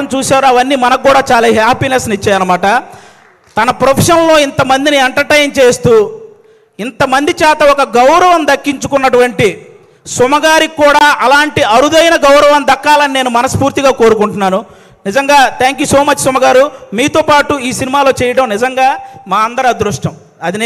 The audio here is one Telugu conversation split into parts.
ఏమేమి చూసారో అవన్నీ మనకు కూడా చాలా హ్యాపీనెస్ని ఇచ్చాయన్నమాట. తన ప్రొఫెషన్లో ఇంతమందిని ఎంటర్టైన్ చేస్తూ ఇంతమంది చేత ఒక గౌరవం దక్కించుకున్నటువంటి సుమగారికి కూడా అలాంటి అరుదైన గౌరవం దక్కాలని నేను మనస్ఫూర్తిగా కోరుకుంటున్నాను. నిజంగా థ్యాంక్ యూ సో మచ్ సుమగారు. మీతో పాటు ఈ సినిమాలో చేయడం నిజంగా మా అందరి అదృష్టం. అది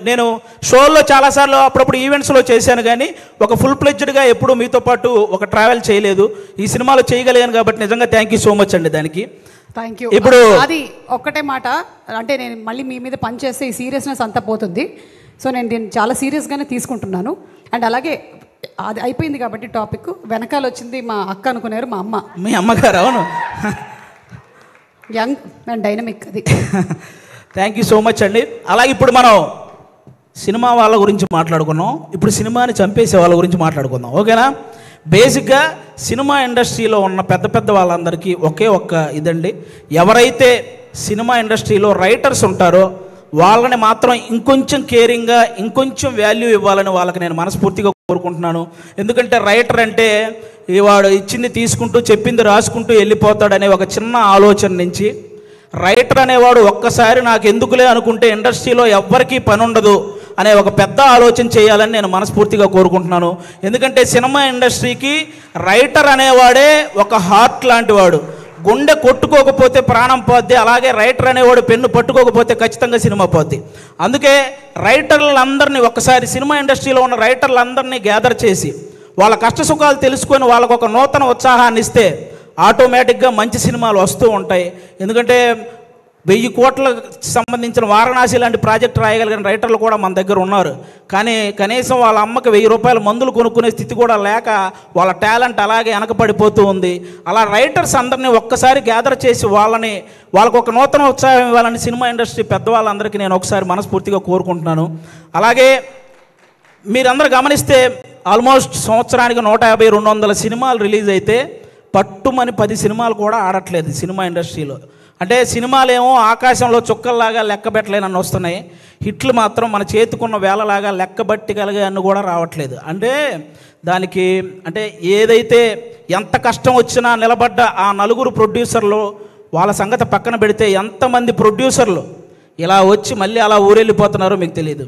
నేను షోల్లో చాలాసార్లు అప్పుడప్పుడు ఈవెంట్స్లో చేశాను, కానీ ఒక ఫుల్ ప్లెడ్జ్డ్గా ఎప్పుడూ మీతో పాటు ఒక ట్రావెల్ చేయలేదు. ఈ సినిమాలో చేయగలిగాను కాబట్టి నిజంగా థ్యాంక్ యూ సో మచ్ అండి దానికి. Thank you. ఇప్పుడు అది ఒక్కటే మాట, అంటే నేను మళ్ళీ మీ మీద పని చేస్తే ఈ సీరియస్నెస్ అంతా పోతుంది. సో నేను దీన్ని చాలా సీరియస్గానే తీసుకుంటున్నాను. అండ్ అలాగే అది అయిపోయింది కాబట్టి టాపిక్ వెనకాల వచ్చింది మా అక్క అనుకున్నారు, మా అమ్మ. మీ అమ్మగారు? అవును, యంగ్ అండ్ డైనమిక్. అది థ్యాంక్ యూ సో మచ్ అండి. అలాగే ఇప్పుడు మనం సినిమా వాళ్ళ గురించి మాట్లాడుకున్నాం, ఇప్పుడు సినిమాని చంపేసే వాళ్ళ గురించి మాట్లాడుకుందాం, ఓకేనా? బేసిక్గా సినిమా ఇండస్ట్రీలో ఉన్న పెద్ద పెద్ద వాళ్ళందరికీ ఒకే ఒక్క ఇదండి, ఎవరైతే సినిమా ఇండస్ట్రీలో రైటర్స్ ఉంటారో వాళ్ళని మాత్రం ఇంకొంచెం కేరింగ్గా ఇంకొంచెం వాల్యూ ఇవ్వాలని వాళ్ళకి నేను మనస్ఫూర్తిగా కోరుకుంటున్నాను. ఎందుకంటే రైటర్ అంటే వాడు ఇచ్చింది తీసుకుంటూ చెప్పింది రాసుకుంటూ వెళ్ళిపోతాడనే ఒక చిన్న ఆలోచన నుంచి రైటర్ అనేవాడు ఒక్కసారి నాకు ఎందుకులే అనుకుంటే ఇండస్ట్రీలో ఎవ్వరికీ పని ఉండదు అనే ఒక పెద్ద ఆలోచన చేయాలని నేను మనస్ఫూర్తిగా కోరుకుంటున్నాను. ఎందుకంటే సినిమా ఇండస్ట్రీకి రైటర్ అనేవాడే ఒక హార్ట్ లాంటి వాడు. గుండె కొట్టుకోకపోతే ప్రాణం పోద్ది, అలాగే రైటర్ అనేవాడు పెన్ను పట్టుకోకపోతే ఖచ్చితంగా సినిమా పోద్ది. అందుకే రైటర్లందరినీ ఒక్కసారి సినిమా ఇండస్ట్రీలో ఉన్న రైటర్లందరినీ గ్యాదర్ చేసి వాళ్ళ కష్టసుఖాలు తెలుసుకొని వాళ్ళకు ఒక నూతన ఉత్సాహాన్ని ఇస్తే ఆటోమేటిక్గా మంచి సినిమాలు వస్తూ ఉంటాయి. ఎందుకంటే 1000 కోట్లకు సంబంధించిన వారణాసి లాంటి ప్రాజెక్ట్ రాయగలిగిన రైటర్లు కూడా మన దగ్గర ఉన్నారు, కానీ కనీసం వాళ్ళ అమ్మకి 1000 రూపాయల మందులు కొనుక్కునే స్థితి కూడా లేక వాళ్ళ టాలెంట్ అలాగే వెనకపడిపోతూ ఉంది. అలా రైటర్స్ అందరినీ ఒక్కసారి గ్యాదర్ చేసి వాళ్ళకు ఒక నూతన ఉత్సాహం ఇవ్వాలని సినిమా ఇండస్ట్రీ పెద్దవాళ్ళందరికీ నేను ఒకసారి మనస్ఫూర్తిగా కోరుకుంటున్నాను. అలాగే మీరందరూ గమనిస్తే ఆల్మోస్ట్ సంవత్సరానికి 150-200 సినిమాలు రిలీజ్ అయితే పట్టుమని 10 సినిమాలు కూడా ఆడట్లేదు సినిమా ఇండస్ట్రీలో. అంటే సినిమాలేమో ఆకాశంలో చుక్కల్లాగా లెక్క పెట్టలేనని వస్తున్నాయి, హిట్లు మాత్రం మన చేతికున్న వేలలాగా లెక్కబట్టగలిగే అన్ని కూడా రావట్లేదు. అంటే దానికి అంటే ఏదైతే ఎంత కష్టం వచ్చినా నిలబడ్డ ఆ 4 ప్రొడ్యూసర్లు వాళ్ళ సంగతి పక్కన పెడితే ఎంతమంది ప్రొడ్యూసర్లు ఇలా వచ్చి మళ్ళీ అలా ఊరెళ్ళిపోతున్నారో మీకు తెలియదు.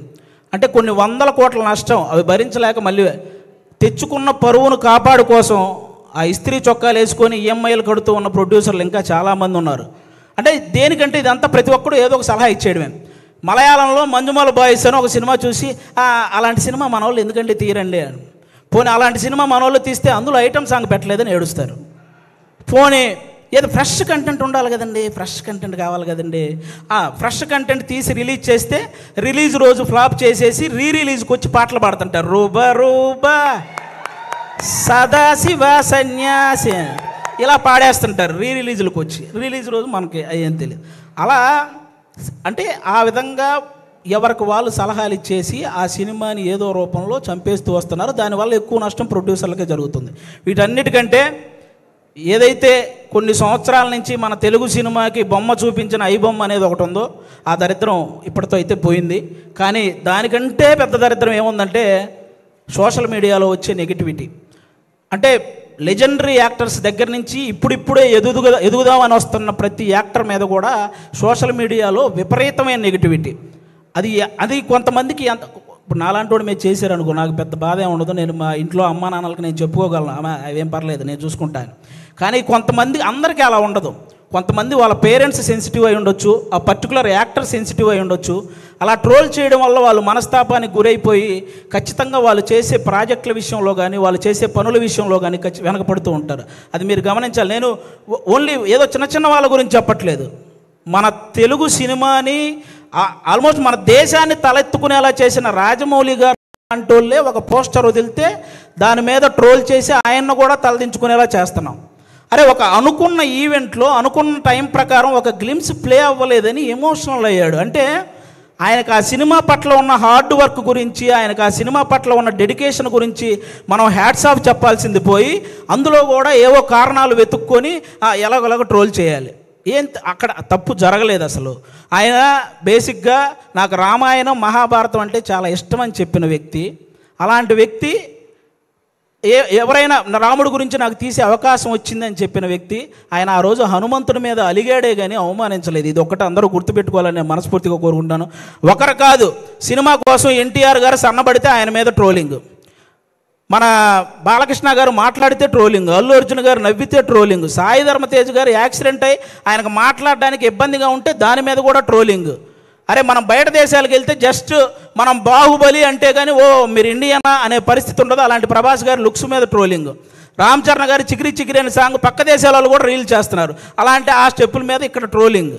అంటే కొన్ని 100 కోట్ల నష్టం అవి భరించలేక మళ్ళీ తెచ్చుకున్న పరువును కాపాడు కోసం ఆ ఇస్త్రీ చొక్కాలు వేసుకొని ఈఎంఐలు కడుతూ ఉన్న ప్రొడ్యూసర్లు ఇంకా చాలామంది ఉన్నారు. అంటే దేనికంటే ఇదంతా ప్రతి ఒక్కరు ఏదో ఒక సలహా ఇచ్చేయడమే. మలయాళంలో మంజుమాల బాయ్స్ అని ఒక సినిమా చూసి అలాంటి సినిమా మన వాళ్ళు ఎందుకంటే తీరండి అని, పోనీ అలాంటి సినిమా మన వాళ్ళు తీస్తే అందులో ఐటమ్ సాంగ్ పెట్టలేదని ఏడుస్తారు. పోనీ ఏదో ఫ్రెష్ కంటెంట్ ఉండాలి కదండి, ఫ్రెష్ కంటెంట్ కావాలి కదండి, ఫ్రెష్ కంటెంట్ తీసి రిలీజ్ చేస్తే రిలీజ్ రోజు ఫ్లాప్ చేసేసి రిలీజ్కి వచ్చి పాటలు పాడుతుంటారు. రూబా రూబా సదాశివ సన్యాసి ఇలా పాడేస్తుంటారు రిలీజులకు వచ్చి. రిలీజ్ రోజు మనకి అయ్యేం తెలియదు. అలా అంటే ఆ విధంగా ఎవరికి వాళ్ళు సలహాలు ఇచ్చేసి ఆ సినిమాని ఏదో రూపంలో చంపేస్తూ వస్తున్నారు. దానివల్ల ఎక్కువ నష్టం ప్రొడ్యూసర్లకే జరుగుతుంది. వీటన్నిటికంటే ఏదైతే కొన్ని సంవత్సరాల నుంచి మన తెలుగు సినిమాకి బొమ్మ చూపించిన ఐబొమ్మ అనేది ఒకటి ఉందో ఆ దరిద్రం ఇప్పటితో అయితే పోయింది. కానీ దానికంటే పెద్ద దరిద్రం ఏముందంటే సోషల్ మీడియాలో వచ్చే నెగిటివిటీ. అంటే లెజెండరీ యాక్టర్స్ దగ్గర నుంచి ఇప్పుడిప్పుడే ఎదుగుదామని వస్తున్న ప్రతి యాక్టర్ మీద కూడా సోషల్ మీడియాలో విపరీతమైన నెగిటివిటీ. అది కొంతమందికి ఇప్పుడు నాలాంటి వాడు మీరు చేశారనుకో నాకు పెద్ద బాధ ఏమి ఉండదు, నేను మా ఇంట్లో అమ్మా నాన్నలకు నేను చెప్పుకోగలను, అవేం పర్లేదు నేను చూసుకుంటాను. కానీ కొంతమంది అందరికీ అలా ఉండదు. కొంతమంది వాళ్ళ పేరెంట్స్ సెన్సిటివ్ అయి ఉండొచ్చు, ఆ పర్టికులర్ యాక్టర్ సెన్సిటివ్ అయి ఉండొచ్చు. అలా ట్రోల్ చేయడం వల్ల వాళ్ళు మనస్తాపానికి గురైపోయి ఖచ్చితంగా వాళ్ళు చేసే ప్రాజెక్టుల విషయంలో కానీ వాళ్ళు చేసే పనుల విషయంలో కానీ వెనకపడుతూ ఉంటారు. అది మీరు గమనించాలి. నేను ఓన్లీ ఏదో చిన్న చిన్న వాళ్ళ గురించి చెప్పట్లేదు, మన తెలుగు సినిమాని ఆల్మోస్ట్ మన దేశాన్ని తలెత్తుకునేలా చేసిన రాజమౌళి గారు అంటోళ్ళే ఒక పోస్టర్ వదిలితే దాని మీద ట్రోల్ చేసి ఆయన్ను కూడా తలదించుకునేలా చేస్తున్నాం. అరే ఒక అనుకున్న ఈవెంట్లో అనుకున్న టైం ప్రకారం ఒక గ్లిమ్స్ ప్లే అవ్వలేదని ఎమోషనల్ అయ్యాడు. అంటే ఆయనకు ఆ సినిమా పట్ల ఉన్న హార్డ్ వర్క్ గురించి, ఆయనకు ఆ సినిమా పట్ల ఉన్న డెడికేషన్ గురించి మనం హ్యాట్స్ ఆఫ్ చెప్పాల్సింది పోయి అందులో కూడా ఏవో కారణాలు వెతుక్కొని ఎలాగోలాగో ట్రోల్ చేయాలి. అక్కడ తప్పు జరగలేదు అసలు. ఆయన బేసిక్గా నాకు రామాయణం మహాభారతం అంటే చాలా ఇష్టం అని చెప్పిన వ్యక్తి. అలాంటి వ్యక్తి ఎవరైనా రాముడి గురించి నాకు తీసే అవకాశం వచ్చిందని చెప్పిన వ్యక్తి ఆయన ఆ రోజు హనుమంతుడి మీద అలిగాడే కానీ అవమానించలేదు. ఇది ఒక్కటి అందరూ గుర్తుపెట్టుకోవాలని నేను మనస్ఫూర్తిగా కోరుకుంటాను. ఒకరు కాదు, సినిమా కోసం ఎన్టీఆర్ గారు సన్నబడితే ఆయన మీద ట్రోలింగ్, మన బాలకృష్ణ గారు మాట్లాడితే ట్రోలింగ్, అల్లు అర్జున్ గారు నవ్వితే ట్రోలింగ్, సాయి ధర్మ తేజ్ గారు యాక్సిడెంట్ అయ్యి ఆయనకు మాట్లాడడానికి ఇబ్బందిగా ఉంటే దాని మీద కూడా ట్రోలింగ్. అరే మనం బయట దేశాలకు వెళ్తే జస్ట్ మనం బాహుబలి అంటే కానీ ఓ మీరు ఇండియనా అనే పరిస్థితి ఉండదు. అలాంటి ప్రభాస్ గారి లుక్స్ మీద ట్రోలింగ్, రామ్ చరణ్ గారి చికిరి చికిరి అనే సాంగ్ పక్క దేశాల వాళ్ళు కూడా రీల్ చేస్తున్నారు. అలాంటి ఆ స్టెప్పుల మీద ఇక్కడ ట్రోలింగ్.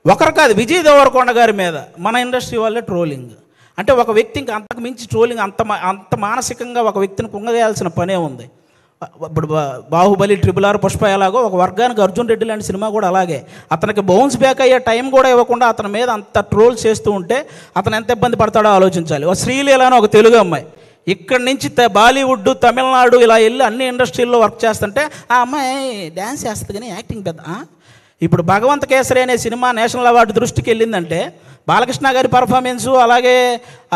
ఒకరు కాదు, విజయ్ దేవరకొండ గారి మీద మన ఇండస్ట్రీ వాళ్ళే ట్రోలింగ్. అంటే ఒక వ్యక్తి ఇంకా అంతకు మించి ట్రోలింగ్, అంత మానసికంగా ఒక వ్యక్తిని కుంగదేయాల్సిన పనే ఉంది. ఇప్పుడు బాహుబలి, RRR, పుష్ప ఎలాగో ఒక వర్గానికి అర్జున్ రెడ్డి లాంటి సినిమా కూడా అలాగే. అతనికి బౌన్స్ బ్యాక్ అయ్యే టైం కూడా ఇవ్వకుండా అతని మీద అంత ట్రోల్ చేస్తూ ఉంటే అతను ఎంత ఇబ్బంది పడతాడో ఆలోచించాలి. ఒక శ్రీలీల అని ఒక తెలుగు అమ్మాయి ఇక్కడి నుంచి బాలీవుడ్, తమిళనాడు ఇలా వెళ్ళి అన్ని ఇండస్ట్రీల్లో వర్క్ చేస్తుంటే ఆ అమ్మాయి డ్యాన్స్ చేస్తుంది కానీ యాక్టింగ్ పెద్ద. ఇప్పుడు భగవంత్ కేసరి అనే సినిమా నేషనల్ అవార్డు దృష్టికి వెళ్ళిందంటే బాలకృష్ణ గారి పర్ఫార్మెన్సు, అలాగే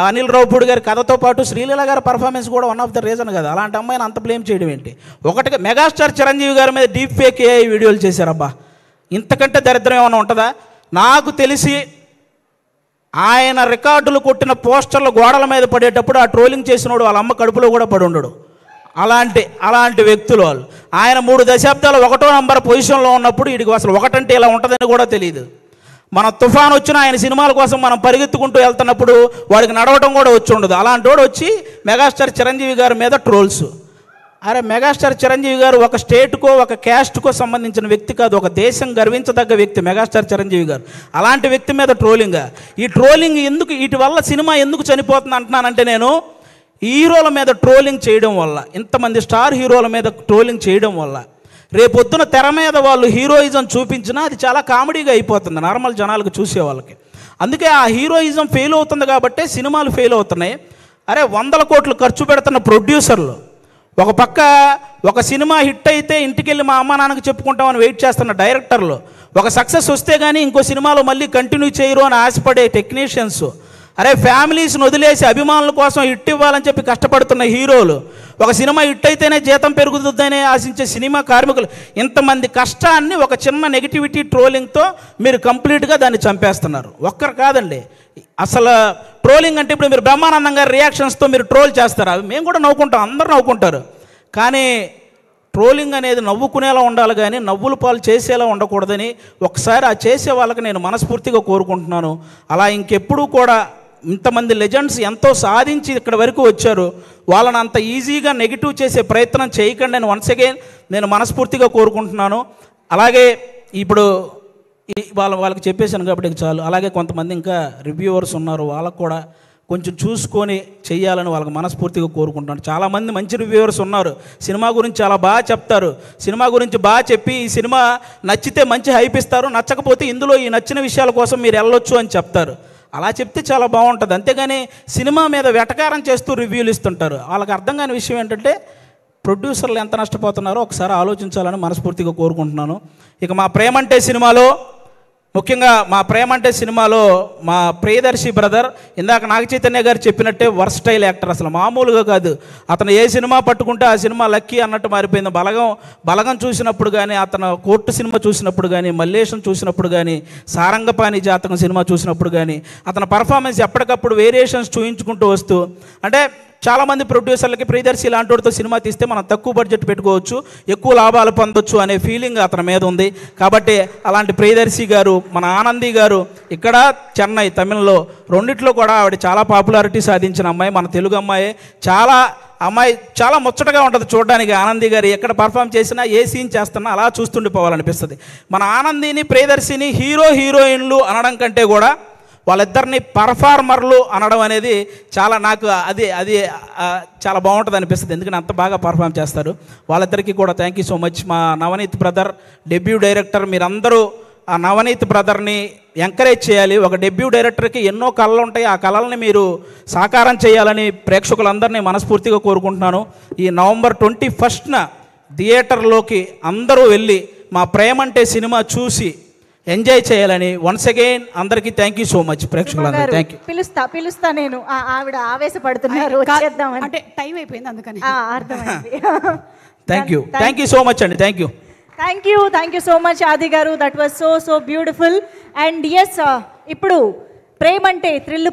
అనిల్ రావుపూడి గారి కథతో పాటు శ్రీలీల గారి పర్ఫార్మెన్స్ కూడా వన్ ఆఫ్ ద రీజన్ కదా. అలాంటి అమ్మాయిని అంత బ్లేమ్ చేయడం ఏంటి? ఒకటిగా మెగాస్టార్ చిరంజీవి గారి మీద డీప్ ఫేక్ AI వీడియోలు చేశారబ్బా, ఇంతకంటే దరిద్రం ఏమైనా ఉంటుందా? నాకు తెలిసి ఆయన రికార్డులు కొట్టిన పోస్టర్లు గోడల మీద పడేటప్పుడు ఆ ట్రోలింగ్ చేసినోడు వాళ్ళ అమ్మ కడుపులో కూడా పడి ఉండడు. అలాంటి వ్యక్తులు వాళ్ళు. ఆయన 3 దశాబ్దాలు 1వ నంబర్ పొజిషన్లో ఉన్నప్పుడు వీడికి అసలు ఒకటంటే ఇలా ఉంటుందని కూడా తెలియదు. మన తుఫాన్ వచ్చిన ఆయన సినిమాల కోసం మనం పరిగెత్తుకుంటూ వెళ్తున్నప్పుడు వాడికి నడవటం కూడా వచ్చి ఉండదు. అలాంటి వాడు వచ్చి మెగాస్టార్ చిరంజీవి గారి మీద ట్రోల్స్. అరే మెగాస్టార్ చిరంజీవి గారు ఒక స్టేట్కో ఒక క్యాస్ట్కో సంబంధించిన వ్యక్తి కాదు, ఒక దేశం గర్వించదగ్గ వ్యక్తి మెగాస్టార్ చిరంజీవి గారు. అలాంటి వ్యక్తి మీద ట్రోలింగ్. ఈ ట్రోలింగ్ ఎందుకు, వీటి వల్ల సినిమా ఎందుకు చనిపోతుంది అంటున్నానంటే, నేను హీరోల మీద ట్రోలింగ్ చేయడం వల్ల, ఇంతమంది స్టార్ హీరోల మీద ట్రోలింగ్ చేయడం వల్ల రేపొద్దున తెర మీద వాళ్ళు హీరోయిజం చూపించినా అది చాలా కామెడీగా అయిపోతుంది నార్మల్ జనాలకు, చూసే వాళ్ళకి. అందుకే ఆ హీరోయిజం ఫెయిల్ అవుతుంది కాబట్టే సినిమాలు ఫెయిల్ అవుతున్నాయి. అరే 100 కోట్లు ఖర్చు పెడుతున్న ప్రొడ్యూసర్లు ఒక పక్క ఒక సినిమా హిట్ అయితే ఇంటికెళ్ళి మా అమ్మ నాన్నకు చెప్పుకుంటామని వెయిట్ చేస్తున్న డైరెక్టర్లు, ఒక సక్సెస్ వస్తే కానీ ఇంకో సినిమాలో మళ్ళీ కంటిన్యూ చేయరు అని ఆశపడే టెక్నీషియన్స్, అరే ఫ్యామిలీస్ని వదిలేసి అభిమానుల కోసం హిట్ ఇవ్వాలని చెప్పి కష్టపడుతున్న హీరోలు, ఒక సినిమా హిట్ అయితేనే జీతం పెరుగుతుందనే ఆశించే సినిమా కార్మికులు, ఇంతమంది కష్టాన్ని ఒక చిన్న నెగిటివిటీ ట్రోలింగ్తో మీరు కంప్లీట్గా దాన్ని చంపేస్తున్నారు. ఒక్కరు కాదండి, అసలు ట్రోలింగ్ అంటే ఇప్పుడు మీరు బ్రహ్మానందం గారి రియాక్షన్స్తో మీరు ట్రోల్ చేస్తారు, అవి మేము కూడా నవ్వుకుంటాం, అందరూ నవ్వుకుంటారు. కానీ ట్రోలింగ్ అనేది నవ్వుకునేలా ఉండాలి కానీ నవ్వుల పాలు చేసేలా ఉండకూడదని ఒకసారి ఆ చేసే వాళ్ళకి నేను మనస్ఫూర్తిగా కోరుకుంటున్నాను. అలా ఇంకెప్పుడూ కూడా ఇంతమంది లెజెండ్స్ ఎంతో సాధించి ఇక్కడ వరకు వచ్చారు, వాళ్ళని అంత ఈజీగా నెగిటివ్ చేసే ప్రయత్నం చేయకండి అని వన్స్ అగైన్ నేను మనస్ఫూర్తిగా కోరుకుంటున్నాను. అలాగే ఇప్పుడు వాళ్ళకి చెప్పేశాను కాబట్టి చాలు. అలాగే కొంతమంది ఇంకా రివ్యూవర్స్ ఉన్నారు, వాళ్ళకు కూడా కొంచెం చూసుకొని చెయ్యాలని వాళ్ళకి మనస్ఫూర్తిగా కోరుకుంటున్నాను. చాలామంది మంచి రివ్యూవర్స్ ఉన్నారు, సినిమా గురించి చాలా బాగా చెప్తారు, సినిమా గురించి బాగా చెప్పి ఈ సినిమా నచ్చితే మంచి హైప్ ఇస్తారు, నచ్చకపోతే ఇందులో ఈ నచ్చిన విషయాల కోసం మీరు వెళ్ళొచ్చు అని చెప్తారు. అలా చెప్తే చాలా బాగుంటుంది. అంతేగాని సినిమా మీద వెటకారం చేస్తూ రివ్యూలు ఇస్తుంటారు. వాళ్ళకి అర్థం కాని విషయం ఏంటంటే ప్రొడ్యూసర్లు ఎంత నష్టపోతున్నారో ఒకసారి ఆలోచించాలని మనస్ఫూర్తిగా కోరుకుంటున్నాను. ఇక మా ప్రేమంటే సినిమాలో, ముఖ్యంగా మా ప్రేమంటే సినిమాలో మా ప్రియదర్శి బ్రదర్ ఇందాక నాగ చైతన్య గారు చెప్పినట్టే వర్స్టైల్ యాక్టర్, అసలు మామూలుగా కాదు. అతను ఏ సినిమా పట్టుకుంటే ఆ సినిమా లక్కీ అన్నట్టు మారిపోయింది. బలగం చూసినప్పుడు కానీ, అతను కోర్టు సినిమా చూసినప్పుడు కానీ, మల్లేశం చూసినప్పుడు కానీ, సారంగపాణి జాతకం సినిమా చూసినప్పుడు కానీ అతని పర్ఫార్మెన్స్ ఎప్పటికప్పుడు వేరియేషన్స్ చూయించుకుంటూ వస్తూ, అంటే చాలామంది ప్రొడ్యూసర్లకి ప్రియదర్శి ఇలాంటి వాడితో సినిమా తీస్తే మనం తక్కువ బడ్జెట్ పెట్టుకోవచ్చు, ఎక్కువ లాభాలు పొందొచ్చు అనే ఫీలింగ్ అతని మీద ఉంది. కాబట్టి అలాంటి ప్రియదర్శి గారు, మన ఆనంది గారు ఇక్కడ చెన్నై, తమిళ్లో రెండిట్లో కూడా ఆవిడ చాలా పాపులారిటీ సాధించిన అమ్మాయి, మన తెలుగు అమ్మాయి. చాలా ముచ్చటగా ఉంటుంది చూడడానికి. ఆనంది గారు ఎక్కడ పర్ఫామ్ చేసినా, ఏ సీన్ చేస్తున్నా అలా చూస్తుండిపోవాలనిపిస్తుంది. మన ఆనందిని ప్రియదర్శిని హీరోయిన్లు అనడం కంటే కూడా వాళ్ళిద్దరిని పర్ఫార్మర్లు అనడం అనేది నాకు అది చాలా బాగుంటుంది అనిపిస్తుంది. ఎందుకంటే అంత బాగా పర్ఫామ్ చేస్తారు. వాళ్ళిద్దరికీ కూడా థ్యాంక్ యూ సో మచ్. మా నవనీత్ బ్రదర్ డెబ్యూ డైరెక్టర్, మీరందరూ ఆ నవనీత్ బ్రదర్ని ఎంకరేజ్ చేయాలి. ఒక డెబ్యూ డైరెక్టర్కి ఎన్నో కళలు ఉంటాయి, ఆ కళల్ని మీరు సాకారం చేయాలని ప్రేక్షకులందరినీ మనస్ఫూర్తిగా కోరుకుంటున్నాను. ఈ నవంబర్ 21న థియేటర్లోకి అందరూ వెళ్ళి మా ప్రేమంటే సినిమా చూసి ఎంజాయ్ చేయాలని వన్స్ అగైన్ అందరికీ థ్యాంక్ యూ సో మచ్ ప్రేక్షకులందరూ థ్యాంక్ యూ. పిలుస్తా నేను ఆవిడ ఆవేశపడుతున్నారు వచ్చేద్దామని. అంటే టైం అయిపోయింది అందుకని. అర్థమైంది. థ్యాంక్ యూ సో మచ్ అండి. Thank you so much Aadi గారు. That was so beautiful. And yes, ఇప్పుడు ప్రేమ అంటే థ్రిల్